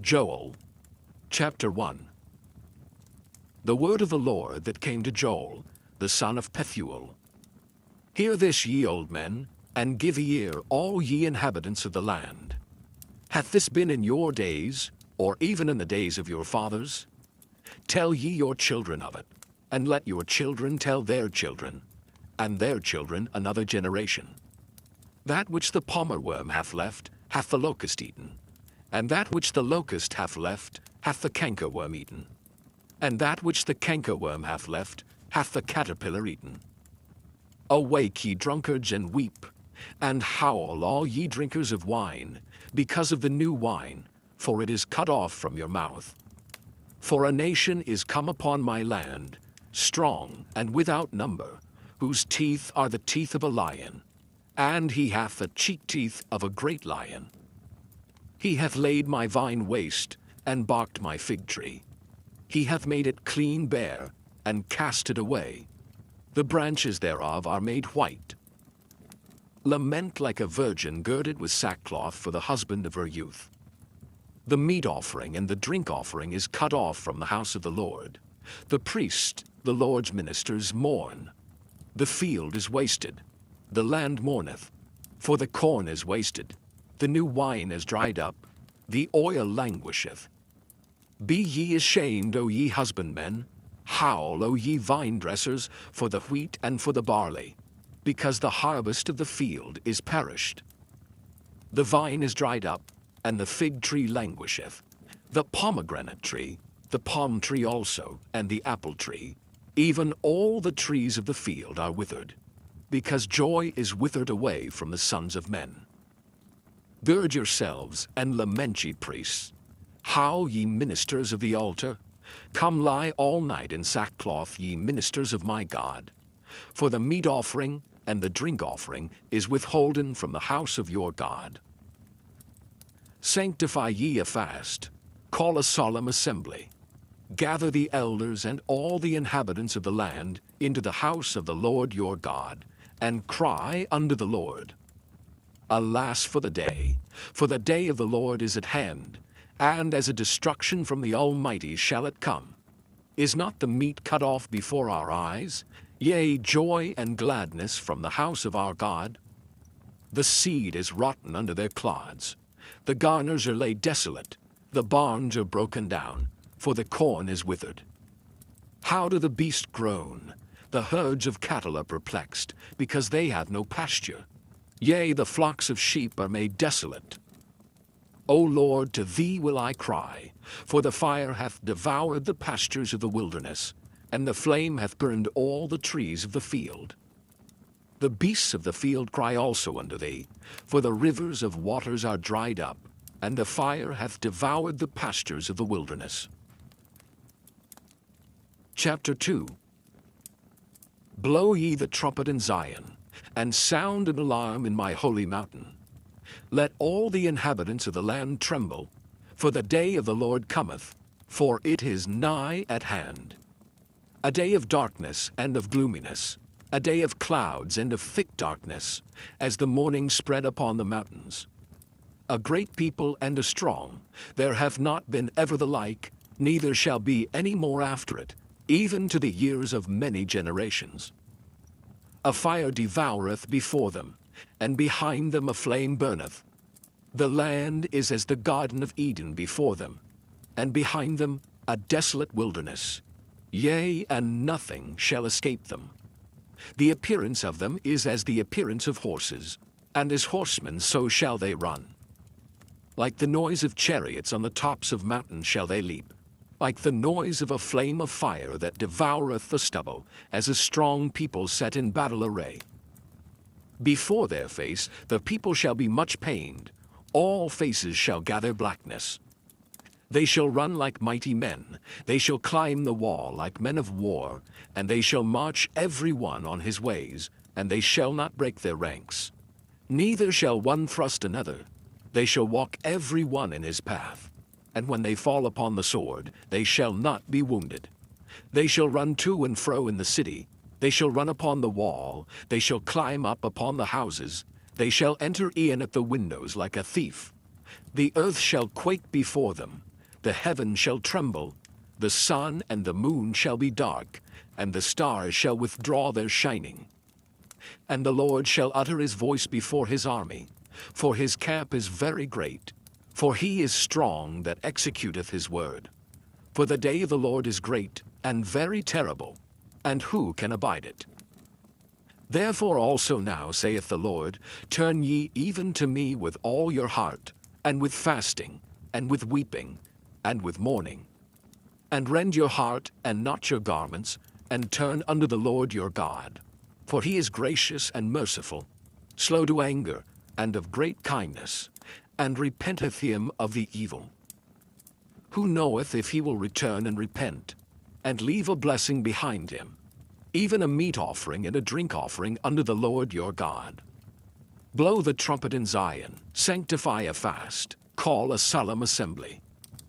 Joel, chapter 1. The word of the Lord that came to Joel, the son of Pethuel. Hear this, ye old men, and give ear, all ye inhabitants of the land. Hath this been in your days, or even in the days of your fathers? Tell ye your children of it, and let your children tell their children, and their children another generation. That which the palmerworm hath left, hath the locust eaten, and that which the locust hath left, hath the cankerworm eaten, and that which the cankerworm hath left, hath the caterpillar eaten. Awake, ye drunkards, and weep, and howl, all ye drinkers of wine, because of the new wine, for it is cut off from your mouth. For a nation is come upon my land, strong and without number, whose teeth are the teeth of a lion, and he hath the cheek teeth of a great lion. He hath laid my vine waste, and barked my fig tree. He hath made it clean bare, and cast it away. The branches thereof are made white. Lament like a virgin girded with sackcloth for the husband of her youth. The meat offering and the drink offering is cut off from the house of the Lord. The priest, the Lord's ministers, mourn. The field is wasted. The land mourneth. For the corn is wasted. The new wine is dried up. The oil languisheth. Be ye ashamed, O ye husbandmen. Howl, O ye vine dressers, for the wheat and for the barley, because the harvest of the field is perished. The vine is dried up, and the fig tree languisheth. The pomegranate tree, the palm tree also, and the apple tree, even all the trees of the field are withered, because joy is withered away from the sons of men. Gird yourselves, and lament, ye priests. Howl, ye ministers of the altar. Come lie all night in sackcloth, ye ministers of my God. For the meat offering and the drink offering is withholden from the house of your God. Sanctify ye a fast, call a solemn assembly. Gather the elders and all the inhabitants of the land into the house of the Lord your God, and cry unto the Lord. Alas for the day of the Lord is at hand, and as a destruction from the Almighty shall it come. Is not the meat cut off before our eyes? Yea, joy and gladness from the house of our God? The seed is rotten under their clods. The garners are laid desolate. The barns are broken down, for the corn is withered. How do the beasts groan? The herds of cattle are perplexed, because they have no pasture. Yea, the flocks of sheep are made desolate. O Lord, to thee will I cry, for the fire hath devoured the pastures of the wilderness, and the flame hath burned all the trees of the field. The beasts of the field cry also unto thee, for the rivers of waters are dried up, and the fire hath devoured the pastures of the wilderness. Chapter 2. Blow ye the trumpet in Zion, and sound an alarm in my holy mountain. Let all the inhabitants of the land tremble, for the day of the Lord cometh, for it is nigh at hand. A day of darkness and of gloominess, a day of clouds and of thick darkness, as the morning spread upon the mountains. A great people and a strong, there hath not been ever the like, neither shall be any more after it, even to the years of many generations. A fire devoureth before them, and behind them a flame burneth. The land is as the Garden of Eden before them, and behind them a desolate wilderness. Yea, and nothing shall escape them. The appearance of them is as the appearance of horses, and as horsemen so shall they run. Like the noise of chariots on the tops of mountains shall they leap, like the noise of a flame of fire that devoureth the stubble, as a strong people set in battle array. Before their face the people shall be much pained, all faces shall gather blackness. They shall run like mighty men, they shall climb the wall like men of war, and they shall march every one on his ways, and they shall not break their ranks. Neither shall one thrust another, they shall walk every one in his path. And when they fall upon the sword, they shall not be wounded. They shall run to and fro in the city, they shall run upon the wall, they shall climb up upon the houses, they shall enter in at the windows like a thief. The earth shall quake before them, the heaven shall tremble, the sun and the moon shall be dark, and the stars shall withdraw their shining. And the Lord shall utter his voice before his army, for his camp is very great, for he is strong that executeth his word. For the day of the Lord is great and very terrible, and who can abide it? Therefore also now, saith the Lord, turn ye even to me with all your heart, and with fasting, and with weeping, and with mourning. And rend your heart, and not your garments, and turn unto the Lord your God. For he is gracious and merciful, slow to anger, and of great kindness, and repenteth him of the evil. Who knoweth if he will return and repent, and leave a blessing behind him, even a meat offering and a drink offering unto the Lord your God? Blow the trumpet in Zion, sanctify a fast, call a solemn assembly.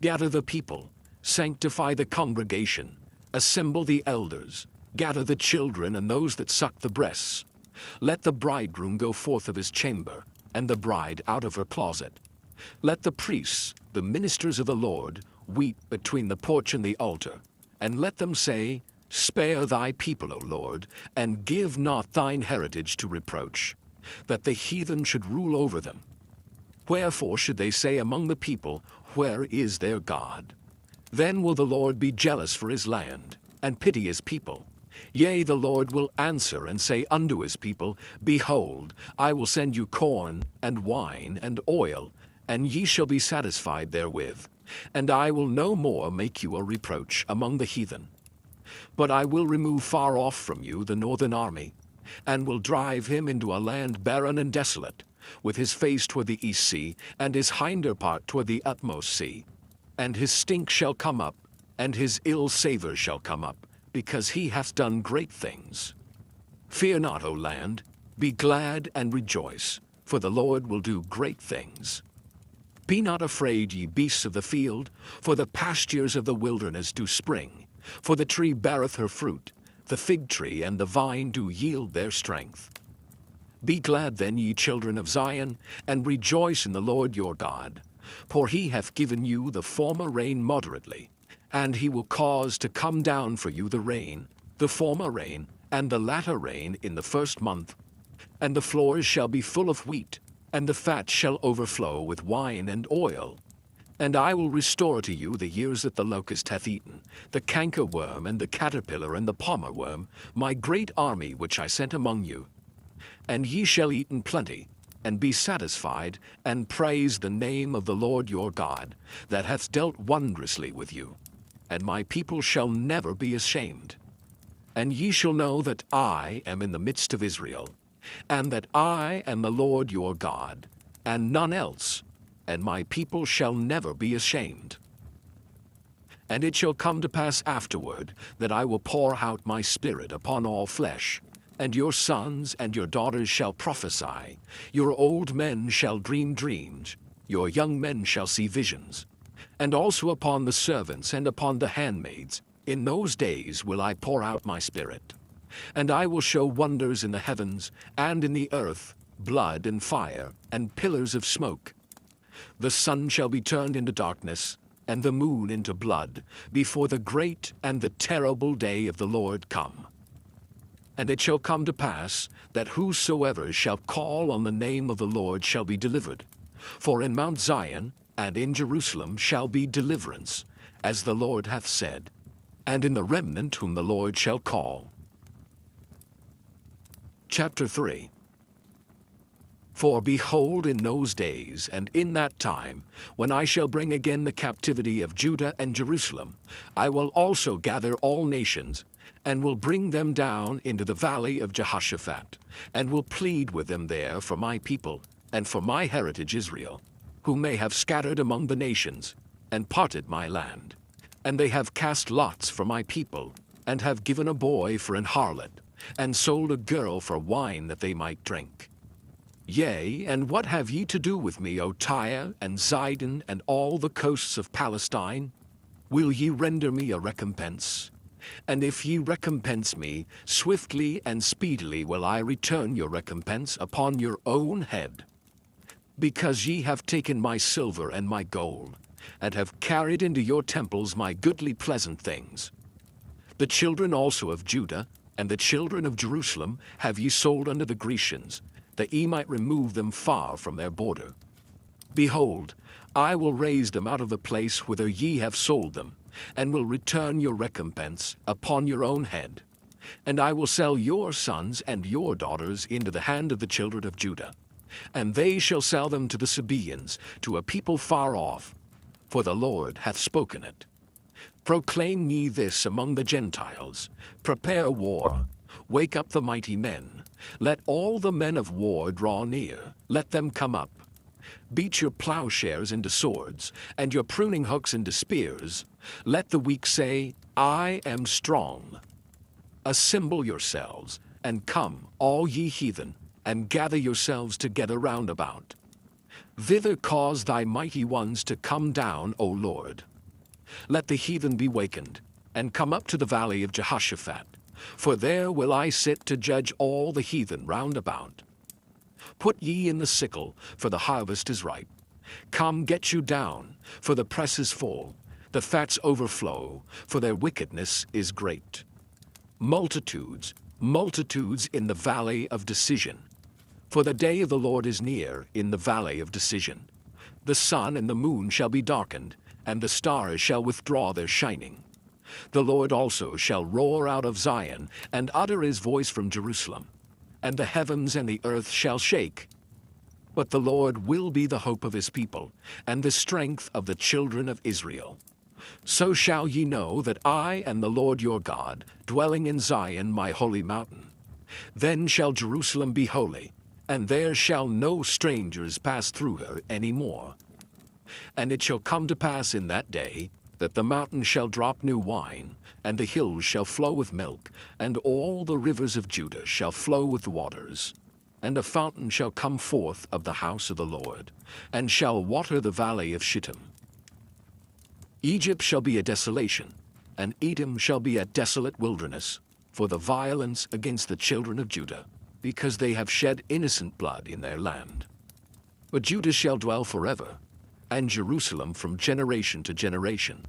Gather the people, sanctify the congregation, assemble the elders, gather the children and those that suck the breasts. Let the bridegroom go forth of his chamber, and the bride out of her closet. Let the priests, the ministers of the Lord, weep between the porch and the altar, and let them say, Spare thy people, O Lord, and give not thine heritage to reproach, that the heathen should rule over them. Wherefore should they say among the people, Where is their God? Then will the Lord be jealous for his land, and pity his people. Yea, the Lord will answer and say unto his people, Behold, I will send you corn, and wine, and oil, and ye shall be satisfied therewith. And I will no more make you a reproach among the heathen. But I will remove far off from you the northern army, and will drive him into a land barren and desolate, with his face toward the east sea, and his hinder part toward the utmost sea. And his stink shall come up, and his ill savour shall come up, because he hath done great things. Fear not, O land, be glad and rejoice, for the Lord will do great things. Be not afraid, ye beasts of the field, for the pastures of the wilderness do spring. For the tree beareth her fruit, the fig tree and the vine do yield their strength. Be glad then, ye children of Zion, and rejoice in the Lord your God. For he hath given you the former rain moderately, and he will cause to come down for you the rain, the former rain, and the latter rain in the first month. And the floors shall be full of wheat, and the fat shall overflow with wine and oil. And I will restore to you the years that the locust hath eaten, the cankerworm and the caterpillar and the palmer worm, my great army which I sent among you. And ye shall eat in plenty, and be satisfied, and praise the name of the Lord your God, that hath dealt wondrously with you. And my people shall never be ashamed. And ye shall know that I am in the midst of Israel, and that I am the Lord your God, and none else, and my people shall never be ashamed. And it shall come to pass afterward that I will pour out my spirit upon all flesh, and your sons and your daughters shall prophesy, your old men shall dream dreams, your young men shall see visions. And also upon the servants and upon the handmaids, in those days will I pour out my spirit. And I will show wonders in the heavens and in the earth, blood and fire, and pillars of smoke. The sun shall be turned into darkness, and the moon into blood, before the great and the terrible day of the Lord come. And it shall come to pass, that whosoever shall call on the name of the Lord shall be delivered. For in Mount Zion and in Jerusalem shall be deliverance, as the Lord hath said, and in the remnant whom the Lord shall call. Chapter 3. For behold, in those days and in that time, when I shall bring again the captivity of Judah and Jerusalem, I will also gather all nations, and will bring them down into the valley of Jehoshaphat, and will plead with them there for my people, and for my heritage Israel, whom they have scattered among the nations, and parted my land. And they have cast lots for my people, and have given a boy for an harlot, and sold a girl for wine that they might drink. Yea, and what have ye to do with me, O Tyre, and Zidon, and all the coasts of Palestine? Will ye render me a recompense? And if ye recompense me, swiftly and speedily will I return your recompense upon your own head. Because ye have taken my silver and my gold, and have carried into your temples my goodly pleasant things. The children also of Judah, and the children of Jerusalem have ye sold unto the Grecians, that ye might remove them far from their border. Behold, I will raise them out of the place whither ye have sold them, and will return your recompense upon your own head. And I will sell your sons and your daughters into the hand of the children of Judah, and they shall sell them to the Sabaeans, to a people far off, for the Lord hath spoken it. Proclaim ye this among the Gentiles, prepare war, wake up the mighty men, let all the men of war draw near, let them come up. Beat your plowshares into swords, and your pruning hooks into spears. Let the weak say, I am strong. Assemble yourselves, and come, all ye heathen, and gather yourselves together round about. Thither cause thy mighty ones to come down, O Lord. Let the heathen be wakened, and come up to the valley of Jehoshaphat, for there will I sit to judge all the heathen round about. Put ye in the sickle, for the harvest is ripe. Come, get you down, for the press is full. The fats overflow, for their wickedness is great. Multitudes, multitudes in the valley of decision. For the day of the Lord is near in the valley of decision. The sun and the moon shall be darkened, and the stars shall withdraw their shining. The Lord also shall roar out of Zion, and utter his voice from Jerusalem. And the heavens and the earth shall shake. But the Lord will be the hope of his people, and the strength of the children of Israel. So shall ye know that I am the Lord your God, dwelling in Zion my holy mountain. Then shall Jerusalem be holy, and there shall no strangers pass through her any more. And it shall come to pass in that day, that the mountains shall drop new wine, and the hills shall flow with milk, and all the rivers of Judah shall flow with waters. And a fountain shall come forth of the house of the Lord, and shall water the valley of Shittim. Egypt shall be a desolation, and Edom shall be a desolate wilderness, for the violence against the children of Judah, because they have shed innocent blood in their land. But Judah shall dwell forever, and Jerusalem from generation to generation.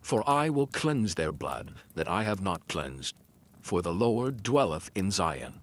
For I will cleanse their blood that I have not cleansed, for the Lord dwelleth in Zion.